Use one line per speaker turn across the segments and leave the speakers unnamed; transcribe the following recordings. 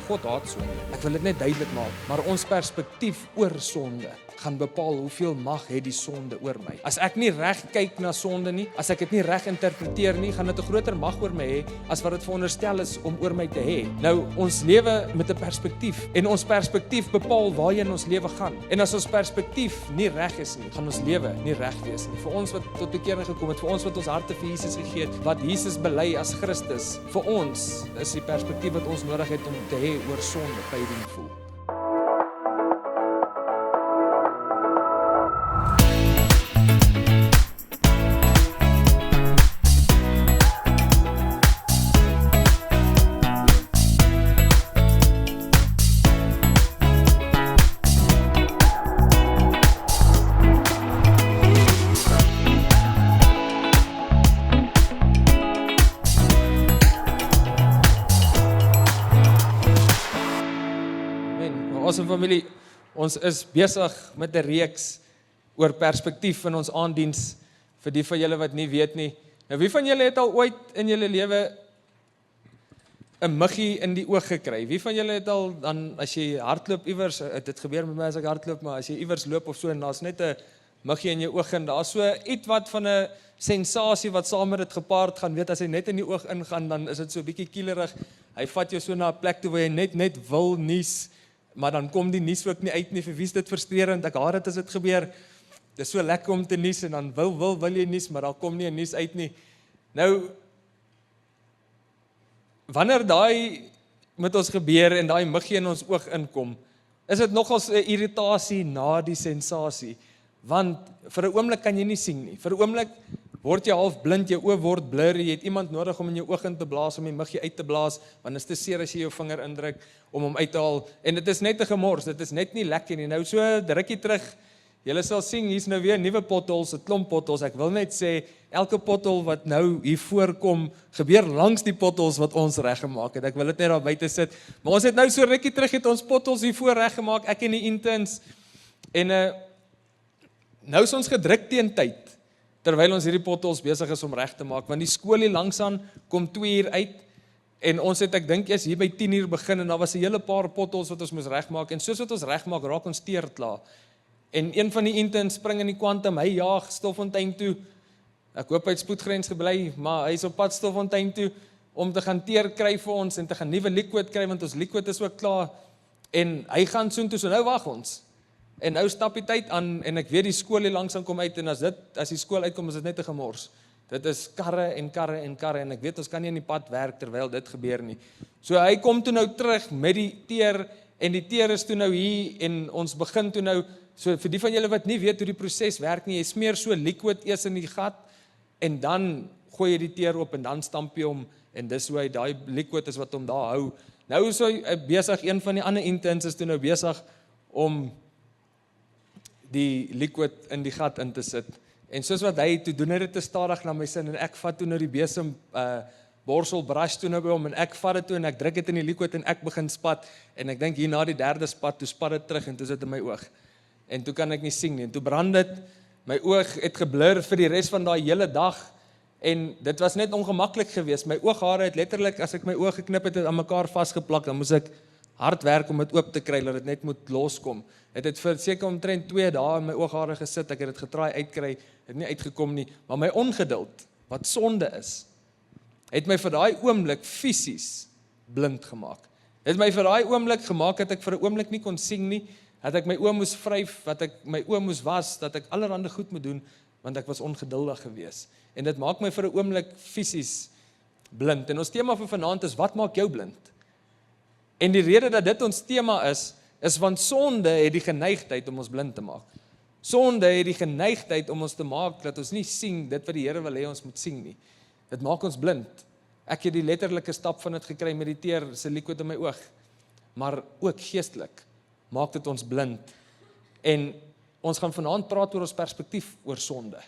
God haat sonde. Ek wil dit net duidelik maak, maar ons perspektief oor sonde gaan bepaal hoeveel mag het die sonde oor my. As ek nie reg kyk na sonde nie, as ek dit nie reg interpreteer nie, gaan dit 'n groter mag oor my hê as wat dit veronderstel is om oor my te hê. Nou, ons lewe met 'n perspektief en ons perspektief bepaal waarheen ons lewe gaan. En as ons perspektief nie reg is nie, gaan ons lewe nie reg wees nie. Vir ons wat tot bekering gekom het, vir ons wat ons harte vir Jesus gegee het, wat Jesus bely as Christus, vir ons is die perspektief wat ons nodig het om te hê oor sonde painful. Familie, ons is besig met 'n reeks oor perspektief in ons aanddiens, vir die van julle wat nie weet nie. Nou, wie van julle het al ooit in julle lewe 'n muggie in die oog gekry? Wie van julle het al, dan as jy hardloop iewers, dit gebeur met my as ek hardloop, maar as jy iewers loop of so, en daar's net 'n muggie in jou oog, en daar's so iets wat van 'n sensasie wat saam met dit gepaard gaan, weet as hy net in die oog ingaan, dan is dit so 'n bietjie kielerig, hy vat jou so na 'n plek toe waar jy net wil nies, maar dan kom die nies ook nie uit nie. Vir wie is dit frustrerend? Ek haat dit as dit gebeur. Dit is so lekker om te nies en dan wil jy nies, maar daar kom nie 'n nies uit nie. Nou, wanneer daai met ons gebeur en daai muggie in ons oog inkom, is dit nogals 'n irritasie na die sensasie, want vir 'n oomblik kan jy nie sien nie. Vir 'n oomblik word jy half blind, jou oë word blur, jy het iemand nodig om in jou oog in te blaas, om die muggie uit te blaas, want dit is te seer as jy jou vinger indruk om hom uit te haal, en dit is net 'n gemors, dit is net nie lekker nie. Nou so rukkie terug, julle sal sien, hier's nou weer nuwe potholes, 'n klomp potholes. Ek wil net sê, elke pothole wat nou hier voorkom, gebeur langs die potholes wat ons reggemaak het. Ek wil dit net daar buite sit, maar ons het nou so rukkie terug het ons potholes hier voor reggemaak, ek en die interns, en nou is ons gedruk teen tyd, terwyl ons hierdie potholes besig is om reg te maak, want die skool hier langsaan kom 2 uur uit, en ons het, ek dink, eers hier by 10 uur begin, en daar was 'n hele paar potholes wat ons moes regmaak, en soos wat ons regmaak, raak ons teerklaar. En een van die interns spring in die Quantum, hy jaag Stilfontein toe, ek hoop hy het spoedgrens gebly, maar hy is op pad Stilfontein toe, om te gaan teer kry vir ons, en te gaan nuwe liquid kry, want ons liquid is ook klaar, en hy gaan soontoe, so nou wag ons. En nou stap die tyd aan, en ek weet die skool hier langsaan kom uit, en as die skool uitkom, is dit net 'n gemors. Dit is karre en karre en karre, en ek weet ons kan nie in die pad werk terwyl dit gebeur nie. So hy kom toe nou terug met die teer, en die teer is toe nou hier, en ons begin toe nou, so vir die van julle wat nie weet hoe die proses werk nie, jy smeer so liquid eers in die gat, en dan gooi jy die teer op, en dan stamp jy hom, en dis hoe hy, daai liquid is wat hom daar hou. Nou is hy besig, een van die ander interns is toe nou besig om die liquid in die gat in te sit. En soos wat hy toe doen, hy dit te stadig na my sin, en ek vat toe nou die besem borsel brush toe nou by hom, en ek vat dit toe, en ek druk dit in die liquid, en ek begin spat, en ek dink hier na die 3de spat, toe spat dit terug, en toe sit in my oog. En toe kan ek nie sien nie, en toe brand dit, my oog het geblur vir die res van daai hele dag, en dit was net ongemaklik geweest. My ooghare het letterlik, as ek my oog geknip het, aan mekaar vasgeplak, dan moes ek hard werk om dit oop te kry, dat dit net moet loskom. Het vir seker omtrent 2 dae in my ooghare gesit, ek het dit getraai uitkry, het nie uitgekom nie, maar my ongeduld, wat sonde is, het my vir daai oomblik fisies blind gemaak. Het my vir daai oomblik gemaak, dat ek vir 'n oomblik nie kon sien nie, dat ek my oë moes vryf, dat ek my oë moes was, dat ek allerhande goed moet doen, want ek was ongeduldig geweest. En dit maak my vir 'n oomblik fisies blind. En ons tema vir vanaand is, wat maak jou blind? En die rede dat dit ons tema is want sonde het die geneigtheid om ons blind te maak. Sonde het die geneigtheid om ons te maak, dat ons nie sien dit wat die Here wil hê ons moet sien nie. Dit maak ons blind. Ek het die letterlike stap van dit gekry met die teer se liquid in my oog, maar ook geestelik maak dit ons blind. En ons gaan vanaand praat oor ons perspektief oor sonde.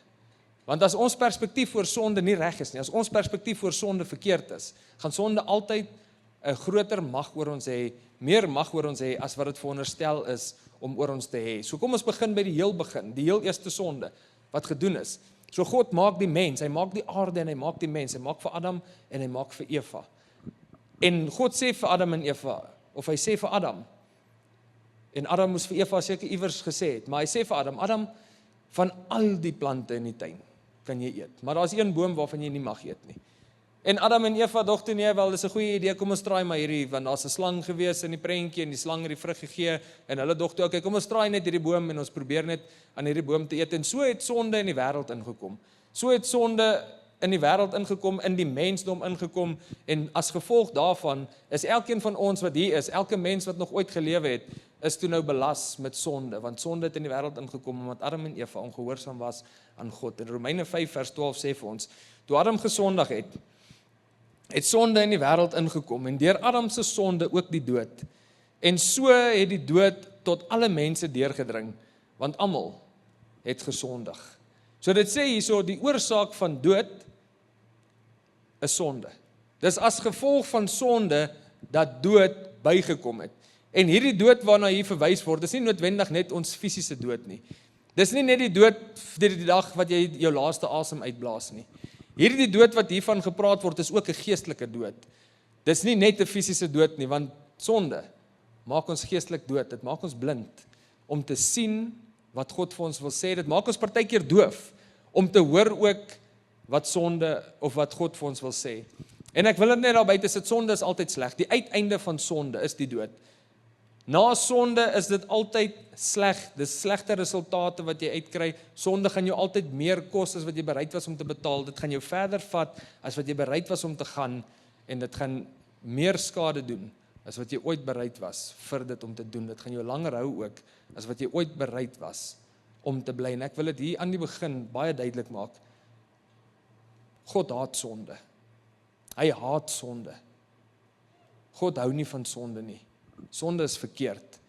Want as ons perspektief oor sonde nie reg is nie, as ons perspektief oor sonde verkeerd is, gaan sonde altyd 'n groter mag oor ons hê, meer mag oor ons hê, as wat dit veronderstel is om oor ons te hê. So kom ons begin by die heel begin, die heel eerste sonde, wat gedoen is. So God maak die mens, hy maak die aarde en hy maak die mens, hy maak vir Adam en hy maak vir Eva. En God sê vir Adam en Eva, of hy sê vir Adam, en Adam moes vir Eva seker iewers gesê het, maar hy sê vir Adam, Adam, van al die plante in die tuin kan jy eet, maar daar is een boom waarvan jy nie mag eet nie. En Adam en Eva dog toe, nee, wel, dis 'n goeie idee, kom ons traai maar hierdie, want daar's 'n slang gewees in die prentjie, en die slang het die vrug gegee, en hulle dog toe, okay, kom ons traai net hierdie boom, en ons probeer net aan hierdie boom te eet, en so het sonde in die wêreld ingekom. So het sonde in die wêreld ingekom, in die mensdom ingekom, en as gevolg daarvan, is elkeen van ons wat hier is, elke mens wat nog ooit gelewe het, is toe nou belas met sonde, want sonde het in die wêreld ingekom, omdat Adam en Eva ongehoorsaam was aan God. En Romeine 5 vers 12 sê vir ons, toe Adam gesondig het sonde in die wêreld ingekom, en deur Adam se sonde ook die dood. En so het die dood tot alle mense deurgedring, want almal het gesondig. So dit sê hierso, die oorsaak van dood is sonde. Dis as gevolg van sonde dat dood bygekom het. En hierdie dood waarna hier verwys word, is nie noodwendig net ons fisiese dood nie. Dis nie net die dood vir die dag wat jy jou laaste asem uitblaas nie. Hierdie dood wat hiervan gepraat word, is ook 'n geestelike dood. Dis nie net 'n fisiese dood nie, want sonde maak ons geestelik dood. Dit maak ons blind om te sien wat God vir ons wil sê. Dit maak ons partykeer doof om te hoor ook wat sonde of wat God vir ons wil sê. En ek wil dit net daar buite sit, sonde is altyd sleg. Die uiteinde van sonde is die dood. Na sonde is dit altyd sleg, dis slegte resultate wat jy uitkry. Sonde gaan jou altyd meer kos as wat jy bereid was om te betaal. Dit gaan jou verder vat as wat jy bereid was om te gaan, en dit gaan meer skade doen as wat jy ooit bereid was vir dit om te doen. Dit gaan jou langer hou ook as wat jy ooit bereid was om te bly. En ek wil dit hier aan die begin baie duidelik maak. God haat sonde. Hy haat sonde. God hou nie van sonde nie. Sonde is verkeerd.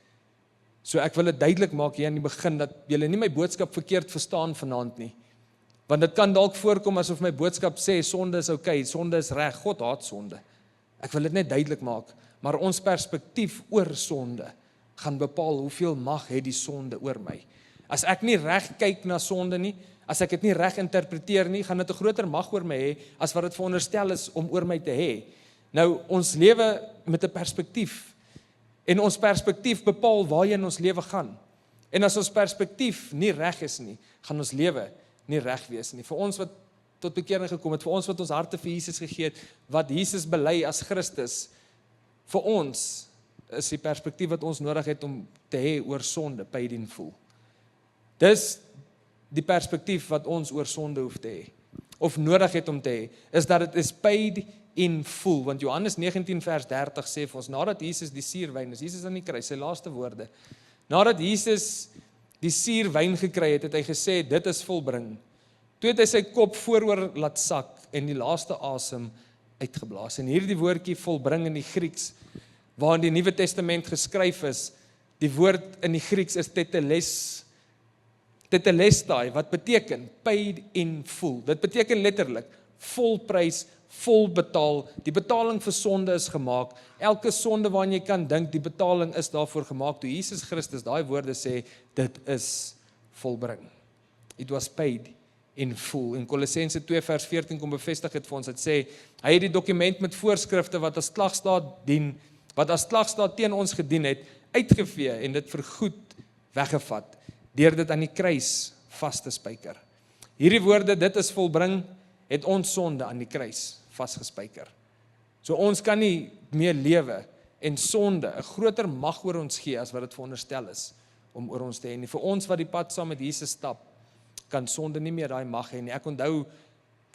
So ek wil dit duidelik maak hier aan die begin, dat julle nie my boodskap verkeerd verstaan vanaand nie. Want dit kan dalk voorkom asof my boodskap sê, sonde is okay, sonde is reg, God haat sonde. Ek wil dit net duidelik maak, maar ons perspektief oor sonde gaan bepaal hoeveel mag het die sonde oor my. As ek nie reg kyk na sonde nie, as ek dit nie reg interpreteer nie, gaan dit 'n groter mag oor my hê, as wat dit veronderstel is om oor my te hê. Nou, ons lewe met 'n perspektief, en ons perspektief bepaal waarheen ons lewe gaan. En as ons perspektief nie reg is nie, gaan ons lewe nie reg wees nie. Vir ons wat tot bekering gekom het, vir ons wat ons harte vir Jesus gegee het, wat Jesus bely as Christus, vir ons is die perspektief wat ons nodig het om te hê oor sonde, paid in full. Dis die perspektief wat ons oor sonde hoef te hê, of nodig het om te hê, is dat dit is paid in full, want Johannes 19 vers 30 sê vir ons, nadat Jesus die suurwyn, is Jesus aan die kruis, sy laaste woorde, nadat Jesus die suurwyn gekry het, het hy gesê, dit is volbring. Toe het hy sy kop vooroor laat sak, en die laaste asem uitgeblaas. En hierdie woordjie volbring in die Grieks, waar in die Nuwe Testament geskryf is, die woord in die Grieks is tetelestai, wat beteken paid in full. Dit beteken letterlik volprys, vol betaal. Die betaling vir sonde is gemaak. Elke sonde waaraan jy kan dink, die betaling is daarvoor gemaak. Toe Jesus Christus daai woorde sê, dit is volbring. It was paid in full. In Kolossense 2 vers 14 kom bevestig het vir ons, het sê, hy het die dokument met voorskrifte wat as klagstaat teen ons gedien het, uitgevee en dit vergoed weggevat, deur dit aan die kruis vas te spyker. Hierdie woorde, dit is volbring, het ons sonde aan die kruis vasgespyker. So ons kan nie meer lewe en sonde 'n groter mag oor ons gee as wat dit veronderstel is om oor ons te hê nie. Vir ons wat die pad saam met Jesus stap, kan sonde nie meer daai mag hê nie. Ek onthou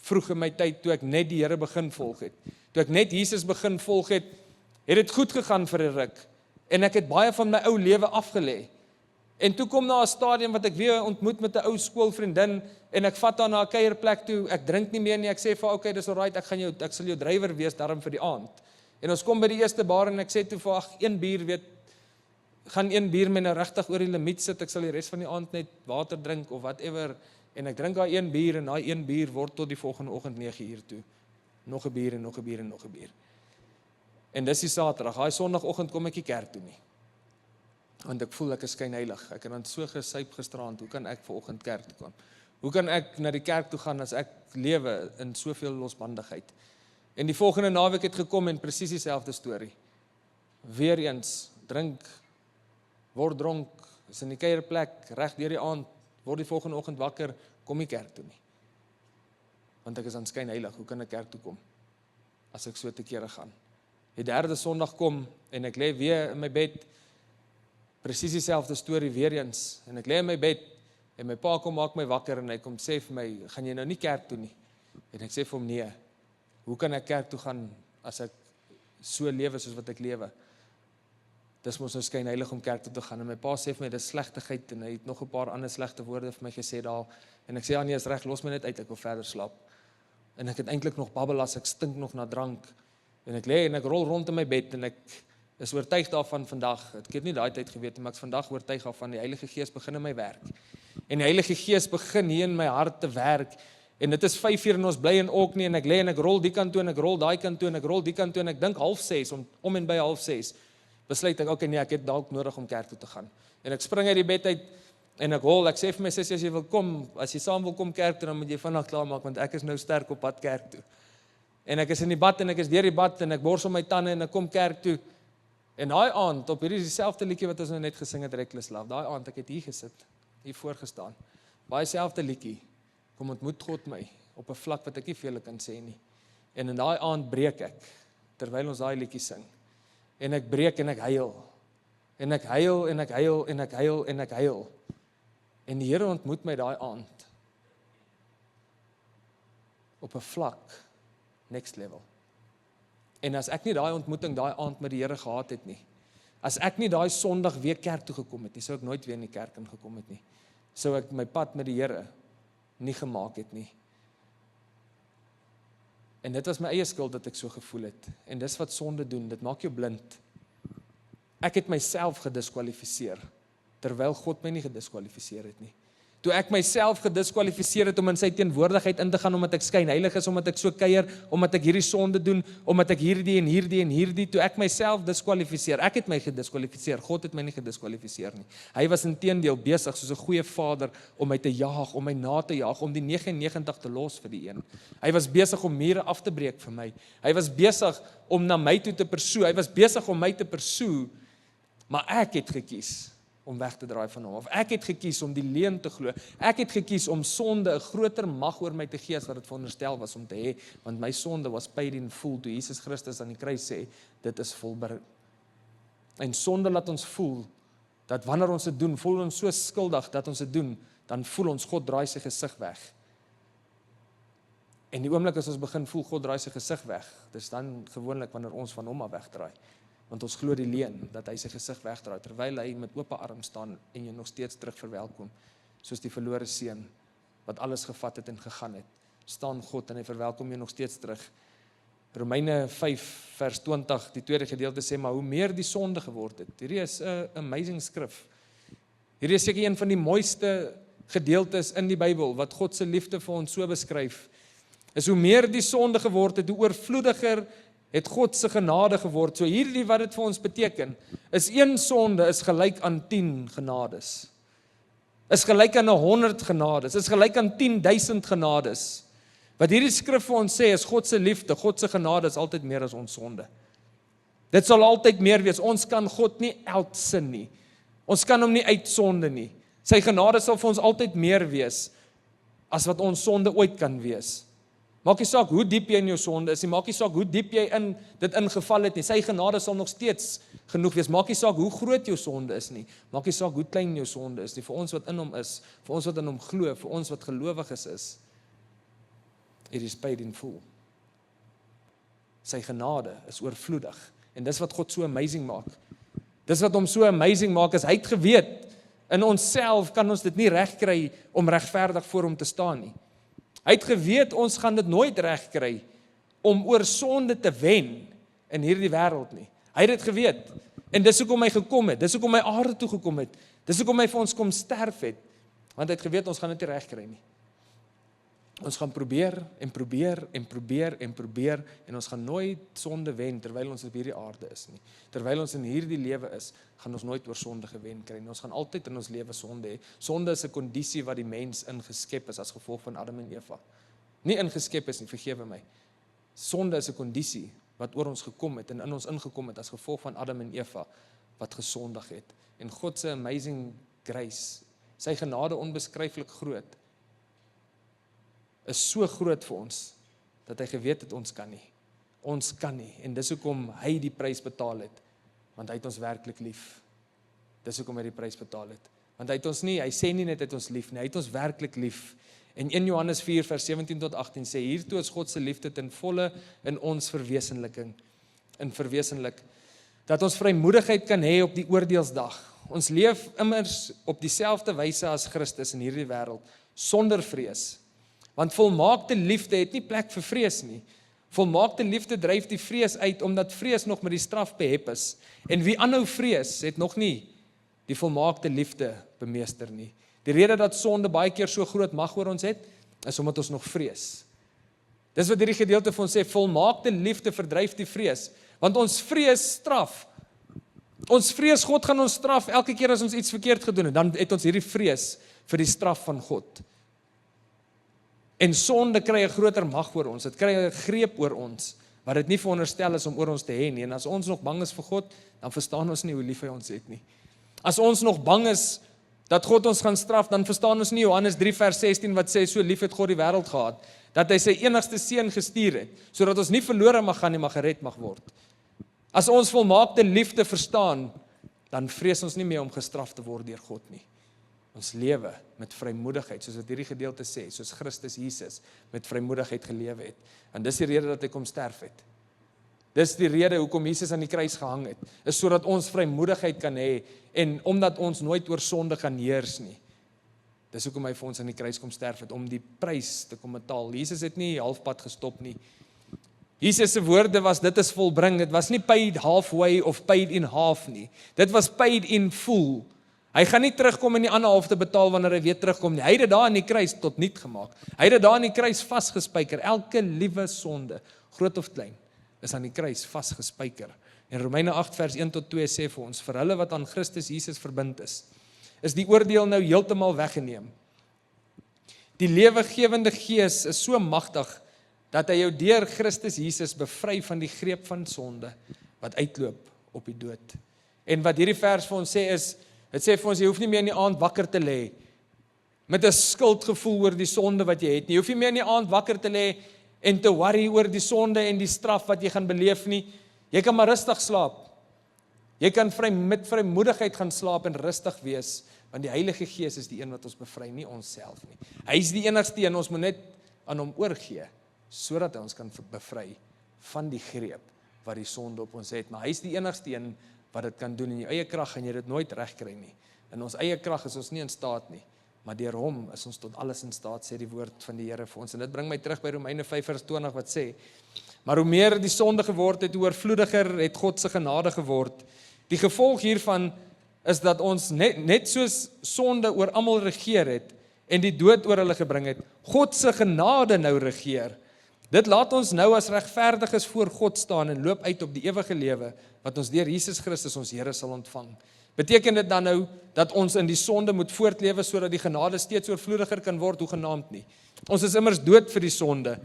vroeg in my tyd toe ek net die Here begin volg het. Toe ek net Jesus begin volg het dit goed gegaan vir 'n ruk en ek het baie van my ou lewe afgelê. En toe kom na 'n stadium wat ek weer ontmoet met 'n ou skoolvriendin en ek vat haar na 'n kuierplek toe. Ek drink nie meer nie. Ek sê vir okay, dis alright, ek sal jou drywer wees daarom vir die aand. En ons kom by die eerste bar en ek sê toe vir ag, een bier gaan een bier my nou regtig oor die limiet sit. Ek sal die res van die aand net water drink of whatever. En ek drink daai een bier en daai een bier word tot die volgende oggend 9:00 toe. Nog 'n bier en nog 'n bier en nog 'n bier. En dis die Saterdag. Daai Sondagoggend kom ek nie kerk toe nie. Want ek voel ek is skynheilig. Ek het dan so gesuip gisteraand. Hoe kan ek vanoggend kerk toe kom? Hoe kan ek na die kerk toe gaan as ek lewe in soveel losbandigheid? En die volgende naweek het gekom en presies dieselfde storie. weer eens, drink, word dronk, is in die kuierplek, reg deur die aand, word die volgende oggend wakker, kom nie kerk toe nie. Want ek is aanskyn heilig, hoe kan ek kerk toe kom, as ek so te kere gaan? Die derde Sondag kom, en ek lê weer in my bed, presies dieselfde storie weer eens, en ek lê in my bed, en my pa kom maak my wakker, en hy kom sê vir my, gaan jy nou nie kerk toe nie? En ek sê vir hom, nee, hoe kan ek kerk toe gaan, as ek so lewe soos wat ek lewe? Dis mos nou skynheilig om kerk toe te gaan, en my pa sê vir my, dis slegtigheid, en hy het nog 'n paar ander slegte woorde vir my gesê daar, en ek sê, ja nee, is reg, los my net uit, ek wil verder slaap. En ek het eintlik nog babbel as ek stink nog na drank, en ek lê en ek rol rond in my bed, en ek is oortuig daarvan vandag, ek het nie daai tyd geweet, maar ek is vandag oortuig daarvan, die Heilige Gees begin in my werk, en die Heilige Gees begin hier in my hart te werk, en dit is 5 uur en ons bly in Orkney, en ek lê en ek rol die kant toe, en ek rol daai kant toe, en ek rol die kant toe, en ek dink 5:30, om en by 5:30, besluit ek, okay nee, ek het dalk nodig om kerk toe te gaan, en ek spring uit die bed uit, en ek sê vir my sussie, as jy wil kom, as jy saam wil kom kerk toe, dan moet jy vandag klaar maak, want ek is nou sterk op pad kerk toe, en ek is in die bad, en ek is deur die bad, en ek borsel my tande, en ek kom kerk toe, en daai aand, op hierdie dieselfde liedjie wat ons nou net gesing het, Reckless Love, daai aand, ek het hier gesit, hier voorgestaan, baie selfde liedjie, kom ontmoet God my, op 'n vlak wat ek nie vir julle kan sê nie, en in daai aand breek ek, terwyl ons daai liedjie sing, en ek breek en ek huil, en ek huil, en ek huil, en ek huil, en ek huil, en die Here ontmoet my daai aand, op 'n vlak, next level, en as ek nie daai ontmoeting daai aand met die Here gehad het nie, as ek nie daai Sondag weer kerk toe gekom het nie, sou ek nooit weer in die kerk ingekom het nie, sou ek my pad met die Here nie gemaak het nie, en dit was my eie skuld dat ek so gevoel het, en dis wat sonde doen, dit maak jou blind, ek het myself gediskwalifiseer, terwyl God my nie gediskwalifiseer het nie, toe ek myself gediskwalifiseer het om in sy teenwoordigheid in te gaan, omdat ek skynheilig is, omdat ek so kuier, omdat ek hierdie sonde doen, omdat ek hierdie en hierdie en hierdie, toe ek myself diskwalifiseer, ek het my gediskwalifiseer, God het my nie gediskwalifiseer nie, hy was inteendeel besig soos 'n goeie vader, om my te jaag, om my na te jaag, om die 99 te los vir die een, hy was besig om mure af te breek vir my, hy was besig om na my toe te pursue, hy was besig om my te pursue, maar ek het gekies om weg te draai van hom, of ek het gekies om die leuen te glo, ek het gekies om sonde 'n groter mag oor my te gee as wat dit veronderstel was om te hê, want my sonde was paid in full, toe Jesus Christus aan die kruis sê, dit is volbring. En sonde laat ons voel, dat wanneer ons dit doen, voel ons so skuldig dat ons dit doen, dan voel ons, God draai sy gesig weg. En die oomblik as ons begin voel, God draai sy gesig weg, dis dan gewoonlik wanneer ons van hom af wegdraai. Want ons glo die leuen, dat hy sy gesig wegdraai, terwyl hy met oop arm staan, en jy nog steeds terug verwelkom, soos die verlore seun, wat alles gevat het en gegaan het, staan God en hy verwelkom jy nog steeds terug. Romeine 5 vers 20, die tweede gedeelte sê, maar hoe meer die sonde geword het, hierdie is 'n amazing skrif, hierdie is seker een van die mooiste gedeeltes in die Bybel, wat God se liefde vir ons so beskryf, is hoe meer die sonde geword het, hoe oorvloediger het God se genade geword. So hierdie wat dit vir ons beteken, is 1 sonde is gelyk aan 10 genades. Is gelyk aan 100 genades, is gelyk aan 10,000 genades. Wat hierdie skrif vir ons sê, is God se liefde, God se genade is altyd meer as ons sonde. Dit sal altyd meer wees, ons kan God nie outsin nie, ons kan hom nie uitsonde nie, sy genade sal vir ons altyd meer wees, as wat ons sonde ooit kan wees. Maak nie saak hoe diep jy in jou sonde is nie, maak nie saak hoe diep jy in dit ingeval het nie, sy genade sal nog steeds genoeg wees, maak nie saak hoe groot jou sonde is nie, maak nie saak hoe klein jou sonde is nie, vir ons wat in hom is, vir ons wat in hom glo, vir ons wat gelowiges is, it is paid in full. Sy genade is oorvloedig, en dis wat God so amazing maak, dis wat hom so amazing maak, is hy het geweet, in onsself kan ons dit nie reg kry, om regverdig voor hom te staan nie. Hy het geweet, ons gaan dit nooit reg kry, om oor sonde te wen, in hierdie wêreld nie. Hy het dit geweet, en dis hoekom hy gekom het, dis hoekom hy aarde toe gekom het, dis hoekom hy vir ons kom sterf het, want hy het geweet, ons gaan dit nie reg kry nie. Ons gaan probeer, en probeer, en probeer, en probeer, en ons gaan nooit sonde wen, terwyl ons op hierdie aarde is nie. Terwyl ons in hierdie lewe is, gaan ons nooit oor sonde gewen kry nie. Ons gaan altyd in ons lewe sonde hê. Sonde is 'n kondisie wat die mens ingeskep is, as gevolg van Adam en Eva. Nie ingeskep is nie, vergewe my. Sonde is 'n kondisie wat oor ons gekom het en in ons ingekom het as gevolg van Adam en Eva wat gesondig het. En God se amazing grace, sy genade onbeskryflik groot, is so groot vir ons, dat hy geweet het ons kan nie. Ons kan nie, en dis hoekom hy die prys betaal het, want hy het ons werklik lief. Dis hoekom hy die prys betaal het. Want hy het ons nie, hy sê nie net hy het ons lief nie, hy het ons werklik lief. En 1 Johannes 4 vers 17 tot 18 sê, hiertoe is God se liefde ten volle in ons verwesenlik, dat ons vrymoedigheid kan hê op die oordeelsdag. Ons leef immers op dieselfde wyse as Christus in hierdie wêreld, sonder vrees. Want volmaakte liefde het nie plek vir vrees nie. Volmaakte liefde dryf die vrees uit, omdat vrees nog met die straf behep is. En wie aanhou vrees, het nog nie die volmaakte liefde bemeester nie. Die rede dat sonde baie keer so groot mag oor ons het, is omdat ons nog vrees. Dis wat hierdie gedeelte van ons sê, volmaakte liefde verdryf die vrees, want ons vrees straf. Ons vrees God gaan ons straf elke keer as ons iets verkeerd gedoen het, dan het ons hierdie vrees vir die straf van God. En sonde kry 'n groter mag oor ons, dit kry 'n greep oor ons, wat dit nie veronderstel is om oor ons te hê nie. En as ons nog bang is vir God, dan verstaan ons nie hoe lief hy ons het nie. As ons nog bang is dat God ons gaan straf, dan verstaan ons nie Johannes 3 vers 16 wat sê, so lief het God die wêreld gehad, dat hy sy enigste seun gestuur het, sodat ons nie verlore mag gaan nie, maar gered mag word. As ons volmaakte liefde verstaan, dan vrees ons nie meer om gestraf te word deur God nie. Ons lewe met vrymoedigheid, soos wat hierdie gedeelte sê, soos Christus Jesus met vrymoedigheid gelewe het. En dis die rede dat hy kom sterf het. Dis die rede hoekom Jesus aan die kruis gehang het, is sodat ons vrymoedigheid kan hê, en omdat ons nooit oor sonde gaan heers nie. Dis hoekom hy vir ons aan die kruis kom sterf het, om die prys te kom betaal. Jesus het nie halfpad gestop nie. Jesus se woorde was, dit is volbring, dit was nie paid halfway of paid in half nie. Dit was paid in full. Hy gaan nie terugkom en die ander halfte betaal wanneer hy weer terugkom nie. Hy het dit daar aan die kruis tot niet gemaak. Hy het dit daar aan die kruis vasgespijker. Elke liewe sonde, groot of klein, is aan die kruis vasgespijker. En Romeine 8 vers 1 tot 2 sê vir ons, vir hulle wat aan Christus Jesus verbind is die oordeel nou heeltemal weggeneem. Die lewegewende Gees is so magtig, dat hy jou deur Christus Jesus bevry van die greep van sonde, wat uitloop op die dood. En wat hierdie vers vir ons sê is, het sê vir ons, jy hoef nie meer in die aand wakker te lê, met 'n skuldgevoel oor die sonde wat jy het nie. Jy hoef nie meer in die aand wakker te lê, en te worry oor die sonde en die straf wat jy gaan beleef nie. Jy kan maar rustig slaap. Jy kan met vrymoedigheid gaan slaap en rustig wees, want die Heilige Gees is die een wat ons bevry, nie ons self nie. Hy is die enigste een, ons moet net aan hom oorgee, sodat hy ons kan bevry van die greep wat die sonde op ons het. Maar hy is die enigste een wat dit kan doen. In jou eie krag gaan jy dit nooit regkry nie. In ons eie krag is ons nie in staat nie, maar deur hom is ons tot alles in staat, sê die woord van die Here vir ons. En dit bring my terug by Romeine 5 vers 20 wat sê, maar hoe meer die sonde geword het, hoe oorvloediger het God se genade geword. Die gevolg hiervan is dat ons net soos sonde oor almal regeer het, en die dood oor hulle gebring het, God se genade nou regeer. Dit laat ons nou as regverdiges voor God staan en loop uit op die ewige lewe, wat ons deur Jesus Christus ons Here sal ontvang. Beteken dit dan nou, dat ons in die sonde moet voortlewe, sodat die genade steeds oorvloediger kan word, hoegenaamd nie. Ons is immers dood vir die sonde.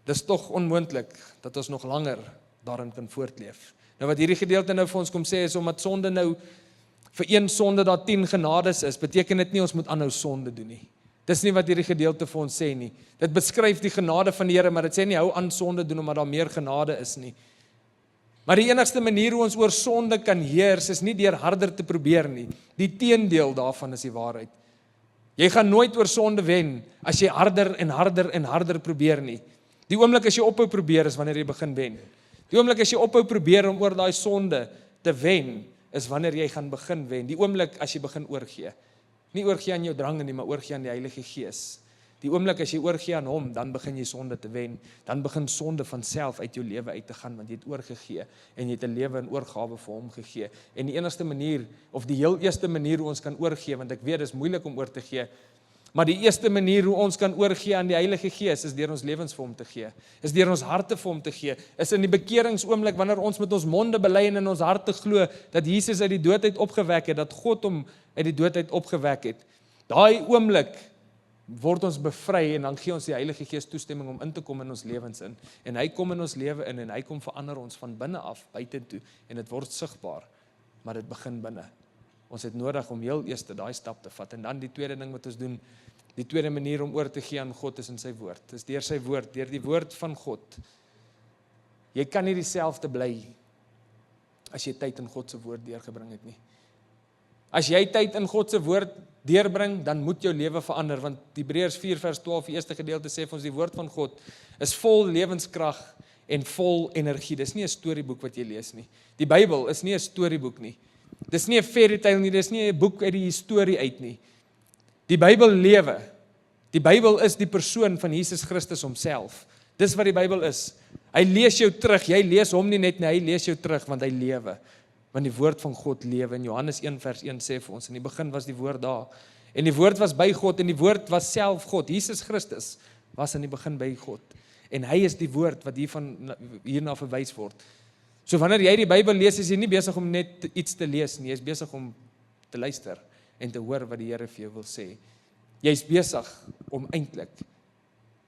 Dis tog onmoontlik, dat ons nog langer daarin kan voortleef. Nou wat hierdie gedeelte nou vir ons kom sê, is omdat sonde nou, vir een sonde daar 10 genades is, beteken dit nie ons moet aanhou sonde doen nie. Dis nie wat hierdie gedeelte vir ons sê nie. Dit beskryf die genade van die Here, maar dit sê nie hou aan sonde doen omdat daar meer genade is nie. Maar die enigste manier hoe ons oor sonde kan heers, is nie deur harder te probeer nie. Die teendeel daarvan is die waarheid. Jy gaan nooit oor sonde wen, as jy harder en harder en harder probeer nie. Die oomblik as jy ophou probeer, is wanneer jy begin wen. Die oomblik as jy ophou probeer om oor daai sonde te wen, is wanneer jy gaan begin wen. Die oomblik as jy begin oorgee. Nie oorgee aan jou drange nie, maar oorgee aan die Heilige Gees. Die oomblik as jy oorgee aan hom, dan begin jy sonde te wen. Dan begin sonde van self uit jou lewe uit te gaan, want jy het oorgegee en jy het 'n lewe in oorgawe vir hom gegee. En die enigste manier, of die heel eerste manier hoe ons kan oorgee, want ek weet dit is moeilik om oor te gee, maar die eerste manier hoe ons kan oorgee aan die Heilige Gees, is deur ons lewens vir hom te gee, is deur ons harte vir hom te gee, is in die bekeringsoomblik, wanneer ons met ons monde bely en in ons harte glo, dat Jesus uit die dood uit opgewek het, dat God hom uit die dood uit opgewek het. Daai oomblik word ons bevry en dan gee ons die Heilige Gees toestemming om in te kom in ons lewens in. En hy kom in ons lewe in en hy kom verander ons van binne af buitentoe en dit word sigbaar, maar dit begin binne. Ons het nodig om heel eers daai stap te vat en dan die tweede ding wat ons doen, die tweede manier om oor te gee aan God is in sy woord. Dis deur sy woord, deur die woord van God. Jy kan nie dieselfde bly as jy tyd in God se woord deurgebring het nie. As jy tyd in God se woord deurbring, dan moet jou lewe verander, want Hebreërs 4 vers 12, die eerste gedeelte sê vir ons die woord van God is vol lewenskrag en vol energie. Dis nie 'n storieboek wat jy lees nie. Die Bybel is nie 'n storieboek nie. Dis nie 'n fairy tale nie, dis nie 'n boek uit die historie uit nie. Die Bybel lewe. Die Bybel is die persoon van Jesus Christus homself. Dis wat die Bybel is. Hy lees jou terug, jy lees hom nie net nie, hy lees jou terug, want hy lewe. Want die woord van God lewe. En Johannes 1 vers 1 sê vir ons, in die begin was die woord daar. En die woord was by God, en die woord was self God. Jesus Christus was in die begin by God. En hy is die woord wat hierna verwys word. So wanneer jy die Bybel lees, is jy nie besig om net iets te lees nie, jy is besig om te luister en te hoor wat die Here vir jou wil sê. Jy is besig om eintlik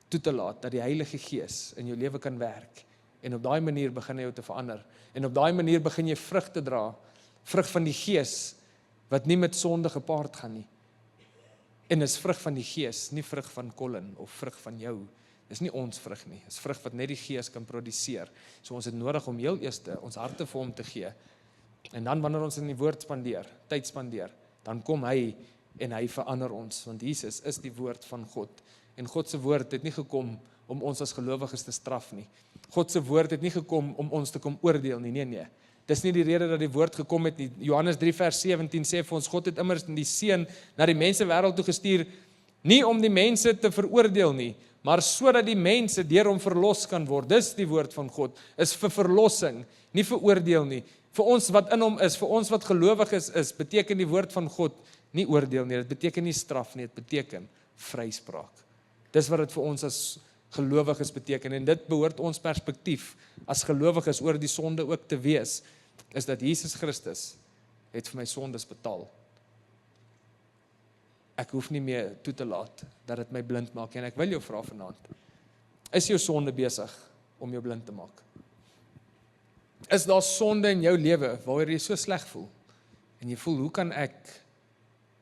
toe te laat dat die Heilige Gees in jou lewe kan werk. En op daai manier begin hy jou te verander. En op daai manier begin jy vrug te dra. Vrug van die Gees, wat nie met sonde gepaard gaan nie. En is vrug van die Gees, nie vrug van Colin of vrug van jou. Dis nie ons vrug nie, dis vrug wat net die Gees kan produseer. So ons het nodig om heel eers ons harte vir hom te gee. En dan wanneer ons in die woord spandeer, tyd spandeer, dan kom hy en hy verander ons, want Jesus is die woord van God. En God se woord het nie gekom om ons as gelowiges te straf nie. God se woord het nie gekom om ons te kom oordeel nie, nee. Dis nie die rede dat die woord gekom het nie. Johannes 3 vers 17 sê vir ons, God het immers die Seun na die mense wêreld toe gestuur, nie om die mense te veroordeel nie, maar sodat die mense deur hom verlos kan word. Dis die woord van God, is vir verlossing, nie vir oordeel nie. Vir ons wat in hom is, vir ons wat gelowig is, beteken die woord van God nie oordeel nie, dit beteken nie straf nie, dit beteken vryspraak. Dis wat dit vir ons as gelowiges beteken, en dit behoort ons perspektief as gelowiges oor die sonde ook te wees, is dat Jesus Christus het vir my sondes betaal. Ek hoef nie meer toe te laat dat dit my blind maak, en ek wil jou vra vanaand, is jou sonde besig om jou blind te maak? Is daar sonde in jou lewe waaroor jy so sleg voel, en jy voel, hoe kan ek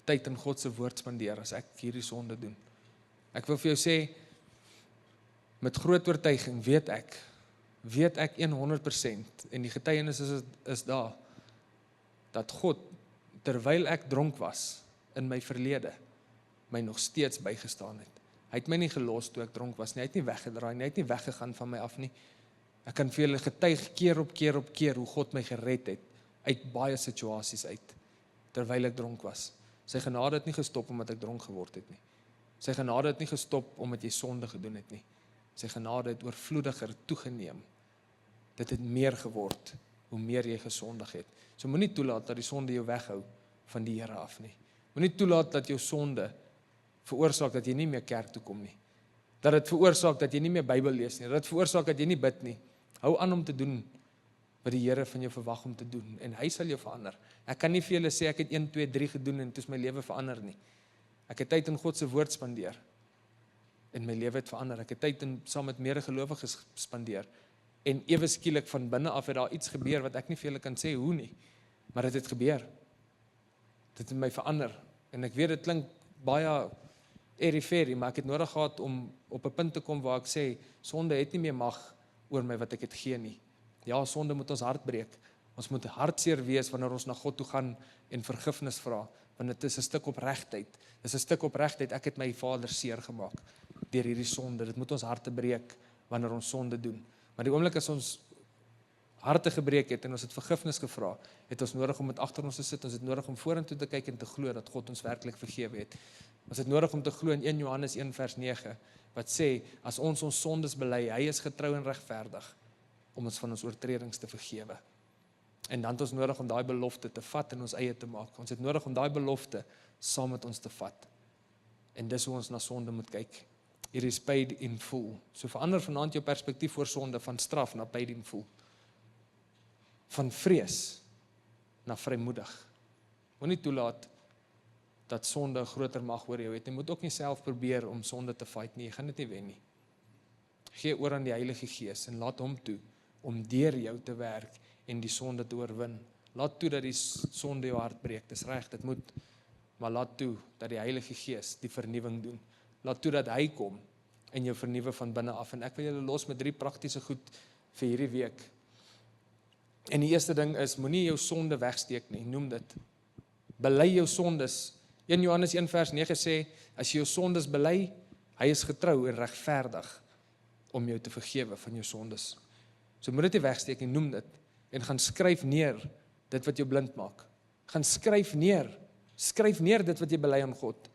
tyd in God se woord spandeer as ek hierdie sonde doen? Ek wil vir jou sê, met groot oortuiging weet ek 100%, en die getuienis is daar, dat God, terwyl ek dronk was in my verlede, my nog steeds bygestaan het. Hy het my nie gelos toe ek dronk was nie, hy het nie weggedraai nie, hy het nie weggegaan van my af nie. Ek kan vir julle getuig keer op keer hoe God my gered het, uit baie situasies uit, terwyl ek dronk was. Sy genade het nie gestop omdat ek dronk geword het nie. Sy genade het nie gestop omdat jy sonde gedoen het nie. Sy genade het oorvloediger toegeneem. Dit het meer geword, hoe meer jy gesondig het. So moenie toelaat dat die sonde jou weghou van die Here af nie. Moenie toelaat dat jou sonde veroorsaak dat jy nie meer kerk toe kom nie. Dat dit veroorsaak dat jy nie meer Bybel lees nie. Dat dit veroorsaak dat jy nie bid nie. Hou aan om te doen wat die Here van jou verwag om te doen, en hy sal jou verander. Ek kan nie vir julle sê ek het 1, 2, 3 gedoen en toe is my lewe verander nie. Ek het tyd in God se woord spandeer en my lewe het verander. Ek het tyd saam met medegelowiges spandeer en ewe skielik van binne af het daar iets gebeur wat ek nie vir julle kan sê hoe nie, maar dit het gebeur. Dit het my verander, en ek weet dit klink baie airy-fairy, maar ek het nodig gehad om op 'n punt te kom waar ek sê, sonde het nie meer mag oor my wat ek het gee nie. Ja, sonde moet ons hart breek. Ons moet hartseer wees wanneer ons na God toe gaan en vergifnis vra, want dit is 'n stuk opregtheid. Dit is 'n stuk opregtheid. Ek het my Vader seer gemaak deur hierdie sonde. Dit moet ons harte breek wanneer ons sonde doen. Maar die oomblik as ons harte gebreek het en ons het vergifnis gevra, het ons nodig om dit agter ons te sit. Ons het nodig om vorentoe te kyk en te glo dat God ons werklik vergewe het. Ons het nodig om te glo in 1 Johannes 1 vers 9 wat sê, as ons sondes bely, hy is getrou en regverdig om ons van ons oortredings te vergewe. En dan het ons nodig om daai belofte te vat en ons eie te maak. Ons het nodig om daai belofte saam met ons te vat. En dis hoe ons na sonde moet kyk. It is paid in full. So verander vanaand jou perspektief voor sonde, van straf na paid in full. Van vrees na vrymoedig. Moenie toelaat dat sonde 'n groter mag oor jou het. Jy moet ook nie self probeer om sonde te fight nie, jy gaan dit nie wen nie. Gee oor aan die Heilige Gees en laat hom toe om deur jou te werk en die sonde te oorwin. Laat toe dat die sonde jou hart breek, dis reg, dit moet, maar laat toe dat die Heilige Gees die vernuwing doen. Laat toe dat hy kom en jou vernuwe van binne af. En ek wil julle los met 3 praktiese goed vir hierdie week. En die eerste ding is, moenie jou sonde wegsteek nie, noem dit. Bely jou sondes. 1 Johannes 1 vers 9 sê, as jy jou sondes bely, hy is getrou en regverdig om jou te vergewe van jou sondes. So moet dit nie wegsteek nie, noem dit. En gaan skryf neer dit wat jou blind maak. Gaan skryf neer dit wat jy bely aan God.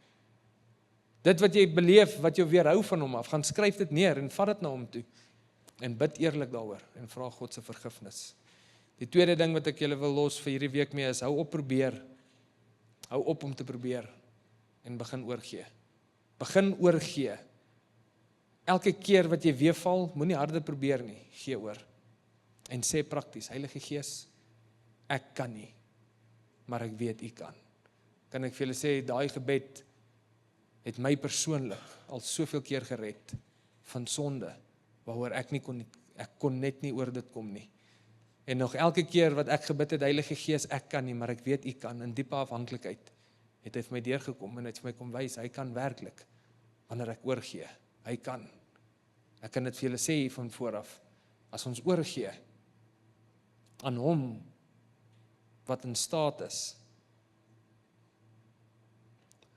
Dit wat jy beleef, wat jou weerhou van hom af, gaan skryf dit neer en vat dit na hom toe. En bid eerlik daaroor en vra God se vergifnis. Die tweede ding wat ek julle wil los vir hierdie week mee is, hou op om te probeer en begin oorgee. Begin oorgee. Elke keer wat jy weer val, moenie harder probeer nie, gee oor. En sê prakties, Heilige Gees, ek kan nie, maar ek weet U kan. Kan ek vir julle sê, daai gebed het my persoonlik al soveel keer gered van sonde, waaroor ek kon net nie oor dit kom nie. En nog elke keer wat ek gebid het, Heilige Gees, ek kan nie, maar ek weet U kan, in diepe afhanklikheid, het hy vir my deurgekom en het vir my kom wys, hy kan werklik, wanneer ek oorgee, hy kan. Ek kan dit vir julle sê hier van vooraf, as ons oorgee, aan hom, wat in staat is,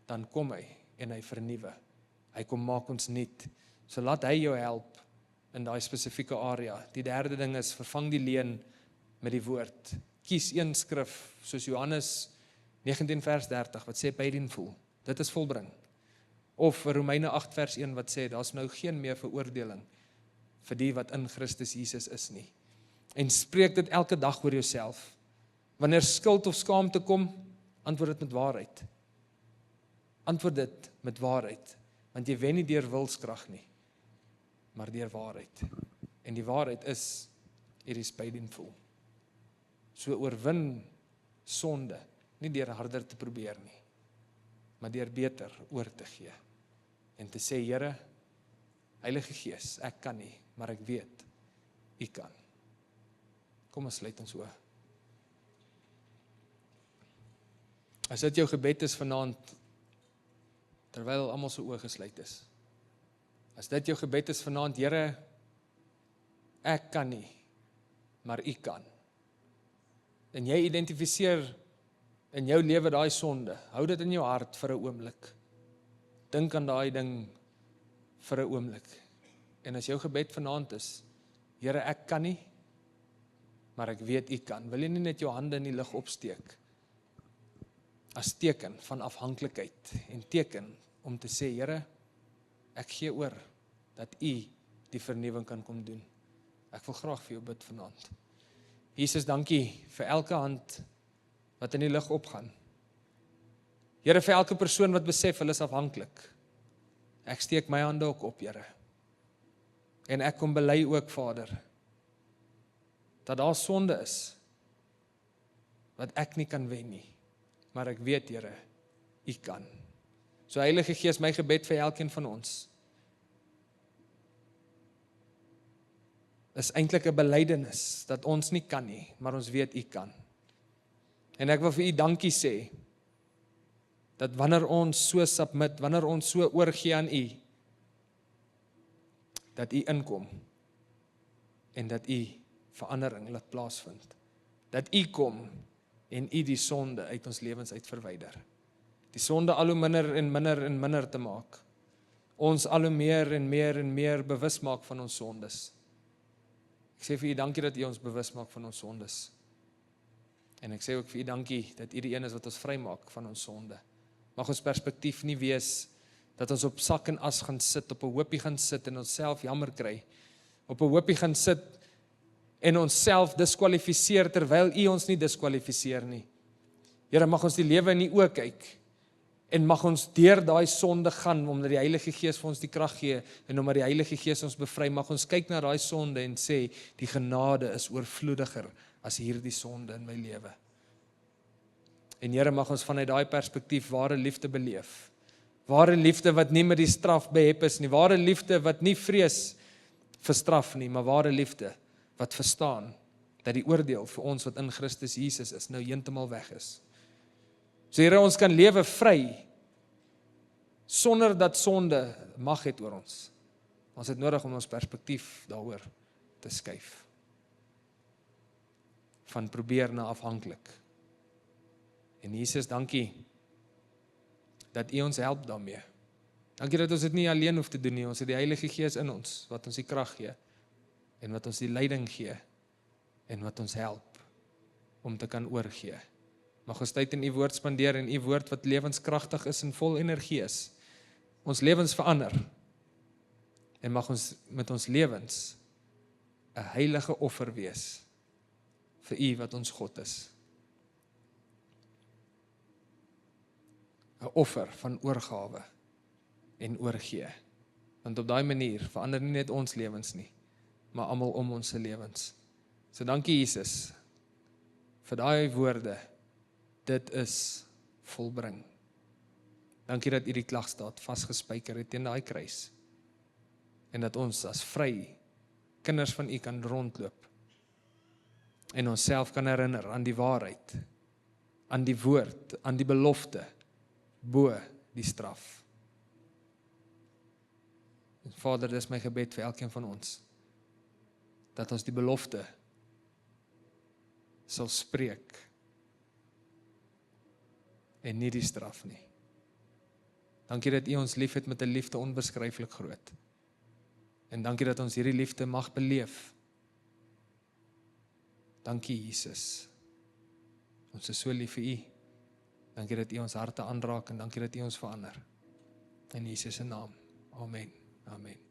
dan kom hy, en hy vernuwe. Hy kom maak ons nuut. So laat hy jou help, in daai spesifieke area. Die derde ding is, vervang die leuen met die woord. Kies een skrif, soos Johannes 19 vers 30, wat sê, paid in full. Dit is volbring. Of Romeine 8 vers 1, wat sê, daar is nou geen meer veroordeling, vir die wat in Christus Jesus is nie. En spreek dit elke dag oor jouself. Wanneer skuld of skaamte kom, antwoord dit met waarheid. Antwoord dit met waarheid, want jy wen nie deur wilskrag nie, maar deur waarheid. En die waarheid is, it is paid in full. So oorwin sonde, nie deur harder te probeer nie, maar deur beter oor te gee. En te sê, Here, Heilige Gees, ek kan nie, maar ek weet, U kan. Kom ons sluit ons oë. As dit jou gebed is vanaand, terwyl almal se oë gesluit is. As dit jou gebed is vanaand, Here, ek kan nie, maar U kan. En jy identifiseer in jou lewe daai sonde, hou dit in jou hart vir 'n oomblik. Dink aan daai ding vir 'n oomblik. En as jou gebed vanaand is, Here, ek kan nie, maar ek weet U kan. Wil jy nie net jou hande in die lug opsteek? As teken van afhanklikheid en teken om te sê, Here, ek gee oor dat U die vernuwing kan kom doen. Ek wil graag vir jou bid vanaand. Jesus, dankie vir elke hand wat in die lig opgaan. Here, vir elke persoon wat besef, hulle is afhanklik. Ek steek my hande ook op, Here. En ek kom bely ook, Vader, dat daar sonde is, wat ek nie kan wen nie. Maar ek weet, Here, U kan. So Heilige Gees, my gebed vir elkeen van ons, is eintlik 'n belydenis, dat ons nie kan nie, maar ons weet U kan. En ek wil vir U dankie sê, dat wanneer ons so submit, wanneer ons so oorgee aan U, dat U inkom, en dat U verandering laat plaasvind. Dat U kom, en U die sonde uit ons lewens uit verwyder. Die sonde al hoe minder en minder en minder te maak. Ons al hoe meer en meer en meer bewus maak van ons sondes. Ek sê vir U dankie dat U ons bewus maak van ons sondes. En ek sê ook vir U dankie dat U die een is wat ons vrymaak van ons sonde. Mag ons perspektief nie wees dat ons op sak en as gaan sit, op 'n hoopie gaan sit en onsself jammer kry. Op 'n hoopie gaan sit en onsself diskwalifiseer terwyl U ons nie diskwalifiseer nie. Here, mag ons die lewe in die oë kyk en mag ons deur daai sonde gaan omdat die Heilige Gees vir ons die krag gee en omdat die Heilige Gees ons bevry. Mag ons kyk na daai sonde en sê die genade is oorvloediger as hierdie sonde in my lewe. En Here, mag ons vanuit daai perspektief ware liefde beleef. Ware liefde wat nie met die straf behep is nie, ware liefde wat nie vrees vir straf nie, maar ware liefde wat verstaan dat die oordeel vir ons wat in Christus Jesus is, nou heeltemal weg is. So Here, ons kan lewe vry, sonder dat sonde mag het oor ons. Ons het nodig om ons perspektief daaroor te skuif. Van probeer na afhanklik. En Jesus, dankie dat U ons help daarmee. Dankie dat ons dit nie alleen hoef te doen nie, ons het die Heilige Gees in ons, wat ons die krag gee, en wat ons die leiding gee, en wat ons help, om te kan oorgee. Mag ons tyd in U woord spandeer, en U woord wat lewenskragtig is en vol energie is, ons lewens verander, en mag ons met ons lewens 'n heilige offer wees, vir U wat ons God is. 'n Offer van oorgawe en oorgee. Want op daai manier verander nie net ons lewens nie, maar almal om ons se lewens. So dankie Jesus, vir daai woorde, dit is volbring. Dankie dat U die klagstaat vasgespijker het teen daai kruis, en dat ons as vry kinders van U kan rondloop, en onsself kan herinner aan die waarheid, aan die woord, aan die belofte, bo die straf. En Vader, dis my gebed vir elkeen van ons, dat ons die belofte sal spreek, en nie die straf nie. Dankie dat U ons lief het met 'n liefde onbeskryflik groot. En dankie dat ons hierdie liefde mag beleef. Dankie Jesus. Ons is so lief vir U. Dankie dat U ons harte aanraak en dankie dat U ons verander. In Jesus se naam. Amen. Amen.